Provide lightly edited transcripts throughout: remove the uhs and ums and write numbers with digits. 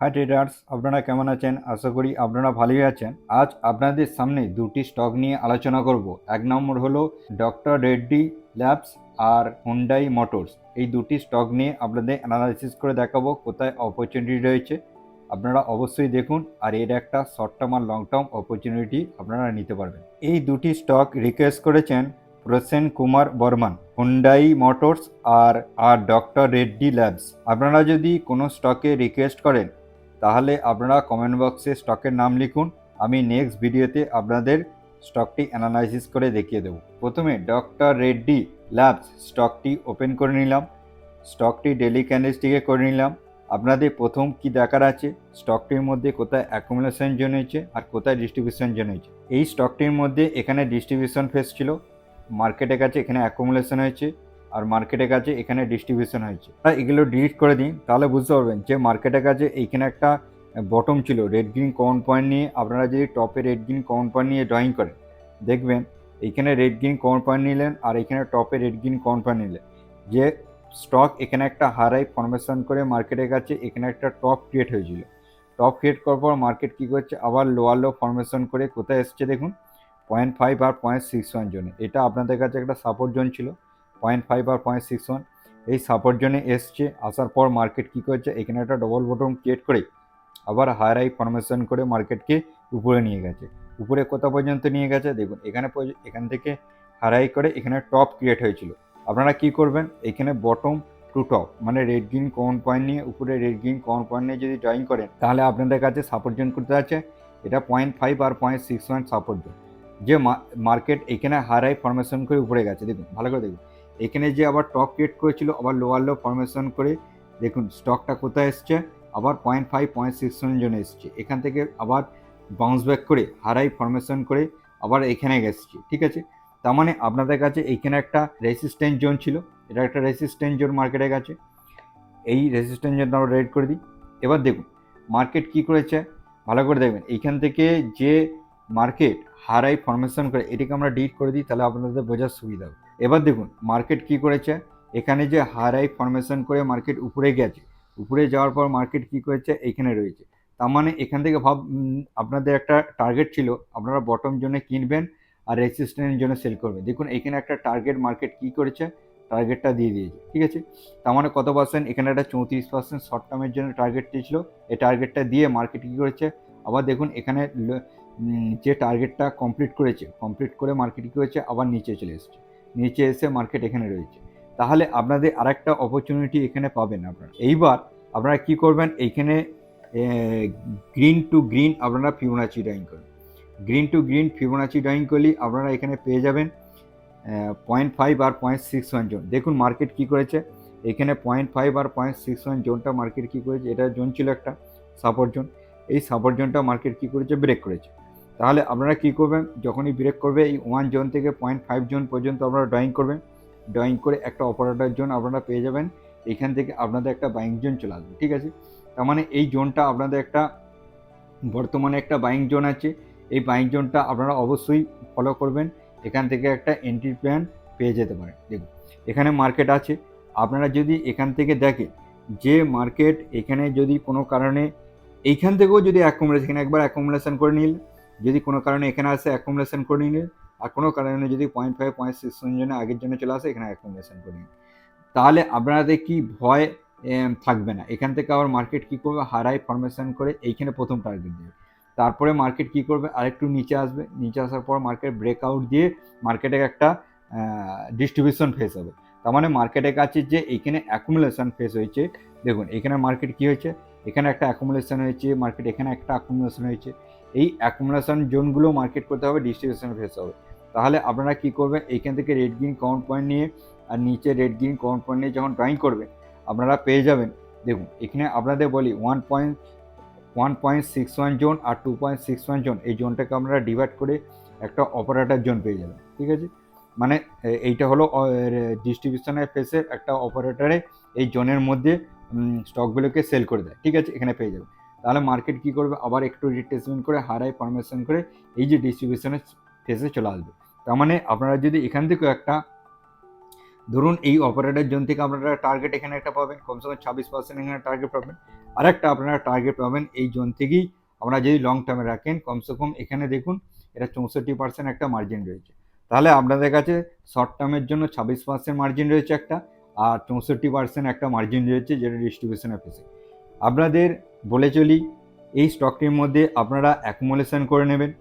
High traders, আপনারা কেমন আছেন? আশা করি আপনারা ভালোই আছেন। আজ আপনাদের সামনে দুটি স্টক নিয়ে আলোচনা করব। এক নম্বর হলো ডক্টর রেড্ডি ল্যাবস আর হুন্ডাই মোটরস। এই দুটি স্টক নিয়ে আপনাদের অ্যানালাইসিস করে দেখাবো কোথায় অপরচুনিটি রয়েছে। আপনারা অবশ্যই দেখুন, আর এর একটা শর্ট টার্ম আর লং টার্ম অপরচুনিটি আপনারা নিতে পারবেন। এই দুটি স্টক রিকোয়েস্ট করেছেন প্রসেন কুমার বর্মন, হুন্ডাই মোটরস আর ডক্টর রেড্ডি ল্যাবস। আপনারা যদি কোনো স্টকে রিকোয়েস্ট করেন তাহলে আপনারা কমেন্ট বক্সে স্টকের নাম লিখুন। আমি নেক্সট ভিডিওতে আপনাদের স্টকটি অ্যানালাইসিস করে দেখিয়ে দেবো। প্রথমে ডক্টর রেড্ডি ল্যাবস স্টকটি ওপেন করে নিলাম। স্টকটি ডেলি ক্যান্ডেলস্টিকে করে নিলাম। আপনাদের প্রথম কি দেখার আছে, স্টকটির মধ্যে কোথায় অ্যাকুমুলেশন জোন হয়েছে আর কোথায় ডিস্ট্রিবিউশন জোন হয়েছে। এই স্টকটির মধ্যে এখানে ডিস্ট্রিবিউশন ফেস ছিল, মার্কেটের কাছে এখানে অ্যাকুমুলেশন হয়েছে, আর মার্কেটের কাছে এখানে ডিস্ট্রিবিউশন হয়েছে। এগুলো ডিলিট করে দিন, তাহলে বুঝতে পারবেন যে মার্কেটের কাছে এইখানে একটা বটম ছিল রেড গ্রিন কমন পয়েন্ট নিয়ে। আপনারা যদি টপে রেড গ্রিন কমন পয়েন্ট নিয়ে ড্রয়িং করেন দেখবেন এইখানে রেড গ্রিন কমন পয়েন্ট নিলেন আর এখানে টপে রেড গ্রিন কমন পয়েন্ট নিলেন, যে স্টক এখানে একটা হাই ফরমেশন করে মার্কেটের কাছে এখানে একটা টপ ক্রিয়েট হয়েছিল। টপ ক্রিয়েট করার পর মার্কেট কী করছে, আবার লোয়ার লো ফরমেশন করে কোথায় এসছে দেখুন 0.5 আর 0.61 জোনে। এটা আপনাদের কাছে একটা সাপোর্ট জোন ছিল 0.5 আর 0.61। এই সাপোর্ট জোনে এসছে, আসার পর মার্কেট কী করছে এখানে একটা ডবল বটম ক্রিয়েট করে আবার হায়ার হাই ফরমেশন করে মার্কেটকে উপরে নিয়ে গেছে। উপরে কোথা পর্যন্ত নিয়ে গেছে দেখুন, এখান থেকে হায়ার হাই করে এখানে টপ ক্রিয়েট হয়েছিল। আপনারা কি করবেন, এখানে বটম টু টপ মানে রেড গ্রিন কমন পয়েন্ট নিয়ে উপরে রেড গ্রিন কমন পয়েন্ট নিয়ে যদি ড্রয়িং করেন তাহলে আপনাদের কাছে সাপোর্ট জোন করতে আছে এটা 0.5 আর 0.61 সাপোর্ট জোন। যে মার্কেট এখানে হায়ার হাই ফরমেশন করে উপরে গেছে, দেখুন ভালো করে দেখুন এখানে যে আবার টপ ক্রিয়েট করেছিল আবার লোয়ার লো ফরমেশন করে দেখুন স্টকটা কোথায় এসছে আবার 0.5 0.61 জন্য এসছে। এখান থেকে আবার বাউন্স ব্যাক করে হায়ার হাই ফরমেশন করে আবার এখানে গেছে, ঠিক আছে। তার মানে আপনাদের কাছে এইখানে একটা রেসিস্ট্যান্স জোন ছিল, এটা একটা রেসিস্ট্যান্স জোন মার্কেটের কাছে। এই রেসিস্ট্যান্স জোনটা আমরা রেড করে দিই। এবার দেখুন মার্কেট কি করেছে ভালো করে দেখবেন, এইখান থেকে যে মার্কেট হায়ার হাই ফরমেশন করে এটাকে আমরা ডিলিট করে দিই, তাহলে আপনাদের বোঝার সুবিধা হবে। এবার দেখুন মার্কেট কি করেছে, এখানে যে হায়ার হাই ফরমেশন করে মার্কেট উপরে গেছে, উপরে যাওয়ার পর মার্কেট কি করেছে এইখানে রয়েছে। তার মানে এখান থেকে আপনাদের একটা টার্গেট ছিল আপনারা বটম জোনে কিনবেন আর রেসিস্ট্যান্স জন্য সেল করবেন। দেখুন এখানে একটা টার্গেট মার্কেট কি করেছে, টার্গেটটা দিয়ে দিয়েছে, ঠিক আছে। তার মানে কত পার্সেন্ট, এখানে একটা 34% শর্ট টার্মের জন্য টার্গেট দিয়েছিল, এই টার্গেটটা দিয়ে মার্কেট কী করেছে আবার দেখুন এখানে যে টার্গেটটা কমপ্লিট করে মার্কেট কী করেছে আবার নিচে চলে এসেছে, নিচে এসে মার্কেট এখানে রয়েছে। তাহলে আপনাদের আরেকটা অপরচুনিটি এখানে পাবেন আপনারা। এইবার আপনারা কি করবেন, এইখানে গ্রিন টু গ্রিন আপনারা ফিবোনাচি ড্রয়িং করবেন। Green to green Fibonacci drawing করলেই আপনারা এখানে পেয়ে যাবেন 0.5 আর 0.61 জোন। দেখুন মার্কেট কি করেছে এখানে 0.5 আর 0.61 জোনটা মার্কেট কি করেছে, এটা জোন ছিল একটা সাপোর্ট জোন, এই সাপোর্ট জোনটা মার্কেট কি করেছে ব্রেক করেছে। তাহলে আপনারা কি করবেন, যখনই ব্রেক করবে এই 1 জোন থেকে 0.5 জোন পর্যন্ত আপনারা ড্রয়িং করবেন। ড্রয়িং করে একটা অপারেটর জোন আপনারা পেয়ে যাবেন, এখান থেকে আপনাদের একটা বাইং জোন চলে আসবে, ঠিক আছে। তার মানে এই জোনটা আপনাদের একটা বর্তমানে একটা বাইং জোন আছে, এই বাইং জোনটা আপনারা অবশ্যই ফলো করবেন। এখান থেকে একটা এন্ট্রি প্ল্যান পেয়ে যেতে পারেন। দেখুন এখানে মার্কেট আছে, আপনারা যদি এখান থেকে দেখেন যে মার্কেট এখানে যদি কোনো কারণে এইখান থেকেও যদি অ্যাকুমুলেশন একবার অ্যাকুমুলেশন করে নিল, যদি কোনো কারণে এখানে আসে অ্যাকুমুলেশন করে নিলে, আর কোনো কারণে যদি 0.5 0.61 জন্য আগের জন্য চলে আসে এখানে অ্যাকুমুলেশন করে নিন, তাহলে আপনাদের কি ভয় থাকবে না। এখান থেকে আবার মার্কেট কি করবে হায়ার হাই ফরমেশন করে এইখানে প্রথম টার্গেট দেবে, তারপরে মার্কেট কি করবে আরেকটু নিচে আসবে, নিচে আসার পর মার্কেট ব্রেকআউট দিয়ে মার্কেটে একটা ডিস্ট্রিবিউশন ফেস হবে। তার মানে মার্কেটের কাছে যে এইখানে অ্যাকুমুলেশন ফেস হয়েছে, দেখুন এখানে মার্কেট কি হয়েছে এখানে একটা অ্যাকুমুলেশন হয়েছে, মার্কেট এখানে একটা অ্যাকুমুলেশন হয়েছে, এই অ্যাকুমুলেশন জোনগুলো মার্কেট করতে হবে ডিস্ট্রিবিউশন ফেস হবে। তাহলে আপনারা কি করবেন এইখান থেকে রেড গ্রিন কাউন্ট পয়েন্ট নিয়ে আর নিচে রেড গ্রিন কাউন্ট পয়েন্ট নিয়ে যখন ড্রয়িং করবেন আপনারা পেয়ে যাবেন। দেখুন এখানে আপনাদের বলি 1.61 জোন আর 2.61 জোন, এই জোনটাকে আপনারা ডিভাইড করে একটা অপারেটর জোন পেয়ে যাবেন, ঠিক আছে। মানে এইটা হলো ডিস্ট্রিবিউশনের ফেসের একটা অপারেটরে এই জোনের মধ্যে স্টকগুলোকে সেল করে দেয়, ঠিক আছে, এখানে পেয়ে যাবে। তাহলে মার্কেট কি করবে আবার একটু রিট্রেসমেন্ট করে হায়ার হাই ফরমেশন করে এই যে ডিস্ট্রিবিউশনের ফেসে চলে আসবে। তার মানে আপনারা যদি এখান থেকেও একটা ধরুন এই অপারেটর জোন থেকে আপনারা টার্গেট এখানে একটা পাবেন, কমসে কম 26% এখানে টার্গেট পাবেন। আরেকটা আপনারা টার্গেট পাবেন এই জোন থেকেই। আপনারা যদি লং টার্মে রাখেন কমসে কম এখানে দেখুন এটা 64% একটা মার্জিন রয়েছে। তাহলে আপনাদের কাছে শর্ট টার্মের জন্য 26% মার্জিন রয়েছে একটা, আর 64% একটা মার্জিন রয়েছে যেটা ডিস্ট্রিবিউশন অফিসে। আপনাদের বলে চলি এই স্টকটির মধ্যে আপনারা অ্যাকুমুলেশন করে নেবেন।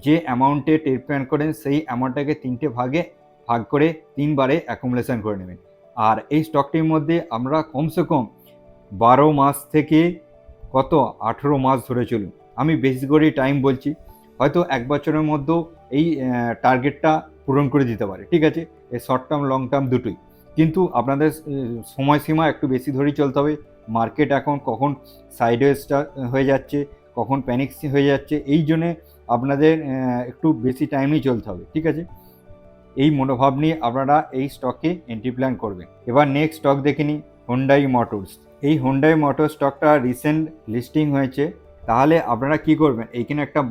যে অ্যামাউন্টে ট্রেড প্ল্যান করেন সেই অ্যামাউন্টটাকে 3টে ভাগে ভাগ করে 3বারে অ্যাকুমুলেশন করে নেবেন। আর এই স্টকটির মধ্যে আমরা কমসে কম 12 মাস থেকে কত 18 মাস ধরে চলুন। আমি বেশি করে টাইম বলছি, হয়তো 1 বছরের মধ্যেও এই টার্গেটটা পূরণ করে দিতে পারে, ঠিক আছে। এই শর্ট টার্ম লং টার্ম দুটোই, কিন্তু আপনাদের সময়সীমা একটু বেশি ধরেই চলতে হবে। মার্কেট এখন কখন সাইডওয়েজটা হয়ে যাচ্ছে, কখন প্যানিক হয়ে যাচ্ছে, এই জন্যে আপনাদের একটু বেশি টাইমেই চলতে হবে, ঠিক আছে। এই মনোভাব নিয়ে আপনারা এই স্টকে এন্ট্রি প্ল্যান করবেন। এবার নেক্সট স্টক দেখে নিই, হোন্ডাই মোটরস। এই হোন্ডাই মোটর স্টকটা রিসেন্ট লিস্টিং হয়েছে। তাহলে আপনারা কি করবেন, এইখানে একটা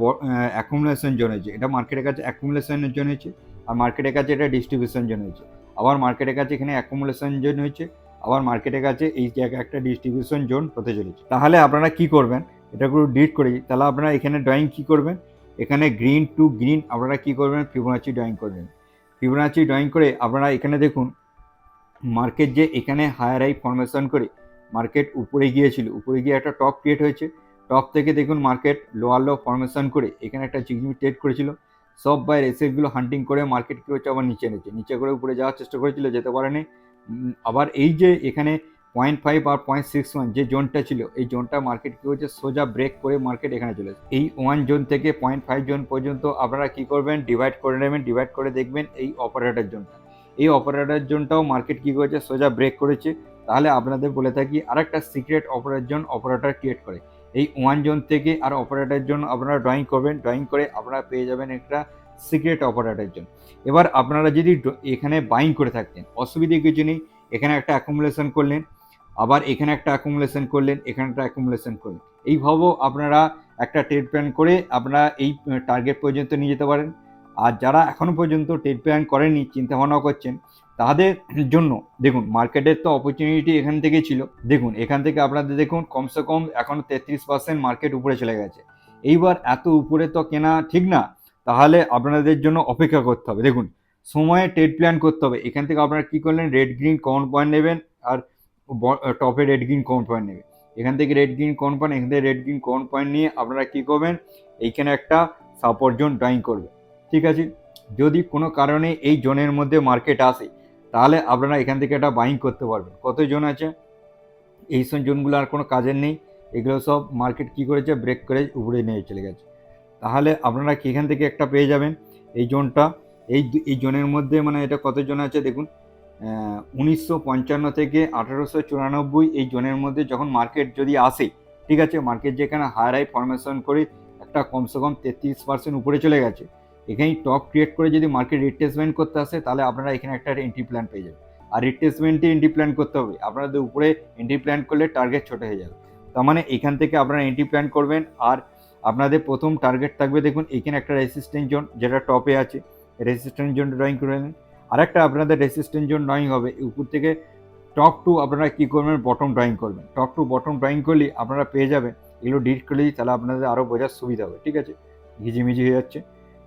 অ্যাকুমুলেশন জোন হয়েছে, এটা মার্কেটের কাছে অ্যাকুমুলেশনের জন্য হয়েছে, আর মার্কেটের কাছে এটা ডিস্ট্রিবিউশন জোন হয়েছে। আবার মার্কেটের কাছে এখানে অ্যাকুমুলেশন জোন হয়েছে, আবার মার্কেটের কাছে এই জায়গায় একটা ডিস্ট্রিবিউশন জোন হতে চলেছে। তাহলে আপনারা কি করবেন, এটা পুরো ডিলিট করে দিই। তাহলে আপনারা এখানে ড্রয়িং কি করবেন, এখানে গ্রিন টু গ্রিন আপনারা কি করবেন, ফিবোনাচি ড্রয়িং করবেন। ফিবোনাচি ড্রয়িং করে আপনারা এখানে দেখুন মার্কেট যে এখানে হায়ার হাই ফরমেশন করে মার্কেট উপরে গিয়েছিল, উপরে গিয়ে একটা টপ ক্রিয়েট হয়েছে। টপ থেকে দেখুন মার্কেট লোয়ার লো ফরমেশন করে এখানে একটা জিগমি ট্রেড করেছিল। সব বাইরের এসএফগুলো হান্টিং করে মার্কেট কী হচ্ছে আবার নিচে নিচে করে উপরে যাওয়ার চেষ্টা করেছিল, যেতে পারেনি। আবার এই যে এখানে 0.5 আর 0.61 যে জোনটা ছিল, এই জোনটা মার্কেট কী হচ্ছে সোজা ব্রেক করে মার্কেট এখানে চলে এসেছে। এই 1 জোন থেকে 0.5 জোন পর্যন্ত আপনারা কী করবেন, ডিভাইড করে নেবেন। ডিভাইড করে দেখবেন এই অপারেটর জোনটা, এই অপারেটর জোনটাও মার্কেট কী করেছে সোজা ব্রেক করেছে। তাহলে আপনাদের বলে থাকি আরেকটা সিক্রেট অপারেটর ক্রিয়েট করে এই 1 জোন থেকে আর অপারেটর জোন আপনারা ড্রয়িং করবেন। ড্রয়িং করে আপনারা পেয়ে যাবেন একটা সিক্রেট অপারেটর জোন। এবার আপনারা যদি এখানে বাইং করে থাকতেন অসুবিধে কিছু নেই, এখানে একটা অ্যাকুমুলেশন করলেন, আবার এখানে একটা অ্যাকুমুলেশন করলেন, এখানে একটা অ্যাকুমুলেশন করলেন। এইভাবেও আপনারা একটা ট্রেড প্ল্যান করে আপনারা এই টার্গেট পর্যন্ত নিয়ে যেতে পারেন। আর যারা এখনও পর্যন্ত ট্রেড প্ল্যান করেননি, চিন্তাভাবনা করছেন, তাদের জন্য দেখুন মার্কেটের তো অপরচুনিটি এখান থেকে ছিল। দেখুন এখান থেকে আপনাদের দেখুন কমসে কম এখন 33% মার্কেট উপরে চলে গেছে। এইবার এত উপরে তো কেনা ঠিক না, তাহলে আপনাদের জন্য অপেক্ষা করতে হবে। দেখুন সময়ে ট্রেড প্ল্যান করতে হবে। এখান থেকে আপনারা কী করলেন, রেড গ্রিন কমন পয়েন্ট নেবেন, আর টপে রেড গ্রিন কমন পয়েন্ট নেবেন। এখান থেকে রেড গ্রিন কমন পয়েন্ট, এখান থেকে রেড গ্রিন কমন পয়েন্ট নিয়ে আপনারা কী করবেন, এইখানে একটা সাপোর্ট জোন ড্রয়িং করবেন, ঠিক আছে। যদি কোনো কারণে এই জোনের মধ্যে মার্কেট আসে, তাহলে আপনারা এখান থেকে একটা বাইং করতে পারবেন। কত জোন আছে, এই সব জোনগুলো আর কোনো কাজের নেই, এগুলো সব মার্কেট কী করেছে ব্রেক করে উপরে নিয়ে চলে গেছে। তাহলে আপনারা কি এখান থেকে একটা পেয়ে যাবেন এই জোনটা। এই জোনের মধ্যে মানে এটা কত জোন আছে দেখুন, 1955 থেকে 1894 এই জোনের মধ্যে যখন মার্কেট যদি আসে, ঠিক আছে, মার্কেট যেখানে হায়ার হাই ফরমেশন করে একটা কমসে কম 33% উপরে চলে গেছে, এখানেই টপ ক্রিয়েট করে যদি মার্কেট রিট্রেসমেন্ট করতে আসে, তাহলে আপনারা এখানে একটা এন্ট্রি প্ল্যান পেয়ে যাবেন। আর রিট্রেসমেন্টে এন্ট্রি প্ল্যান করতে হবে, আপনাদের উপরে এন্ট্রি প্ল্যান করলে টার্গেট ছোট হয়ে যাবে। তার মানে এখান থেকে আপনারা এন্ট্রি প্ল্যান করবেন। আর আপনাদের প্রথম টার্গেট থাকবে দেখুন এখানে একটা রেসিস্ট্যান্ট জোন যেটা টপে আছে, রেসিস্ট্যান্ট জোন ড্রয়িং করে নেন। আরেকটা আপনাদের রেসিস্ট্যান্ট জোন ড্রয়িং হবে উপর থেকে টপ টু আপনারা কী করবেন, বটম ড্রয়িং করবেন। টপ টু বটম ড্রয়িং করলে আপনারা পেয়ে যাবেন। এগুলো ডিলিট করলেই তাহলে আপনাদের আরও বোঝার সুবিধা হবে, ঠিক আছে। ঘিজিমিজি হয়ে যাচ্ছে।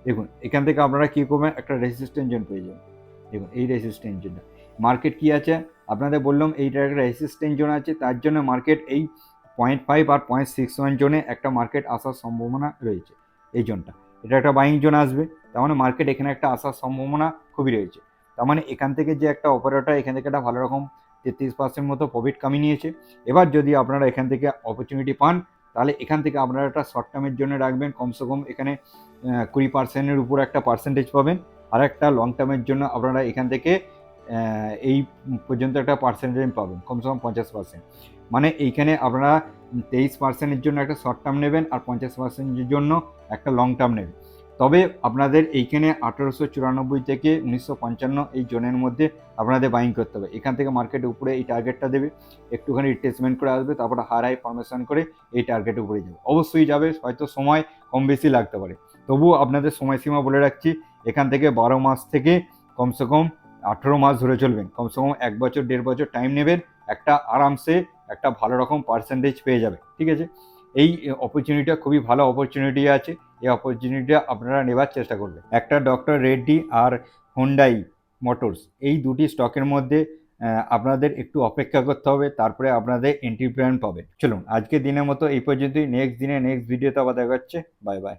দেখুন এখান থেকে আপনারা কী করবেন, একটা রেসিস্ট্যান্ট জোন পেয়ে যাবেন। দেখুন এই রেসিস্ট্যান্ট জোনটা মার্কেট কী আছে আপনাদের বললাম, এইটা একটা রেসিস্ট্যান্ট জোন আছে, তার জন্য মার্কেট এই 0.5 আর 0.61 জোনে একটা মার্কেট আসার সম্ভাবনা রয়েছে। এই জোনটা এটা একটা বাইং জোন আসবে, তার মানে মার্কেট এখানে একটা আসার সম্ভাবনা খুবই রয়েছে। তার মানে এখান থেকে যে একটা অপারেটর এখান থেকে একটা ভালো রকম 33% মতো প্রফিট কামিয়ে নিয়েছে। এবার যদি আপনারা এখান থেকে অপরচুনিটি পান, তাহলে এখান থেকে আপনারা একটা শর্ট টার্মের জন্য রাখবেন, কমসে কম এখানে 20%-এর উপর একটা পার্সেন্টেজ পাবেন। আর একটা লং টার্মের জন্য আপনারা এখান থেকে এই পর্যন্ত একটা পার্সেন্টেজ পাবেন, কমসে কম 50%। মানে এইখানে আপনারা 23%-এর জন্য একটা শর্ট টার্ম নেবেন, আর 50%-এর জন্য একটা লং টার্ম নেবেন। তবে আপনাদের এইখানে 1894 থেকে 1955 এই জোনের মধ্যে আপনাদের বাইং করতে হবে। এখান থেকে মার্কেটের উপরে এই টার্গেটটা দেবে, একটুখানি রিট্রেসমেন্ট করে আসবে, তারপরে হাই হাই ফরমেশন করে এই টার্গেটের উপরে যাবে। অবশ্যই যাবে, হয়তো সময় কম বেশি লাগতে পারে, তবুও আপনাদের সময়সীমা বলে রাখছি, এখান থেকে 12 মাস থেকে কমসে কম 18 মাস ধরে চলবেন। কমসে কম 1 বছর 1.5 বছর টাইম নেবেন, একটা আরামসে একটা ভালো রকম পার্সেন্টেজ পেয়ে যাবে। ঠিক আছে, এই অপরচুনিটিটা খুবই ভালো অপরচুনিটি আছে, এই অপরচুনিটিটা আপনারা নেবার চেষ্টা করবেন। একটা ডক্টর রেড্ডি আর হুন্ডাই মোটরস, এই দুটি স্টকের মধ্যে আপনাদের একটু অপেক্ষা করতে হবে, তারপরে আপনাদের এন্ট্রি পয়েন্ট পাবে। চলুন আজকের দিনের মতো এই পর্যন্তই, নেক্সট দিনে নেক্সট ভিডিওতে আবার দেখা হচ্ছে। Bye bye.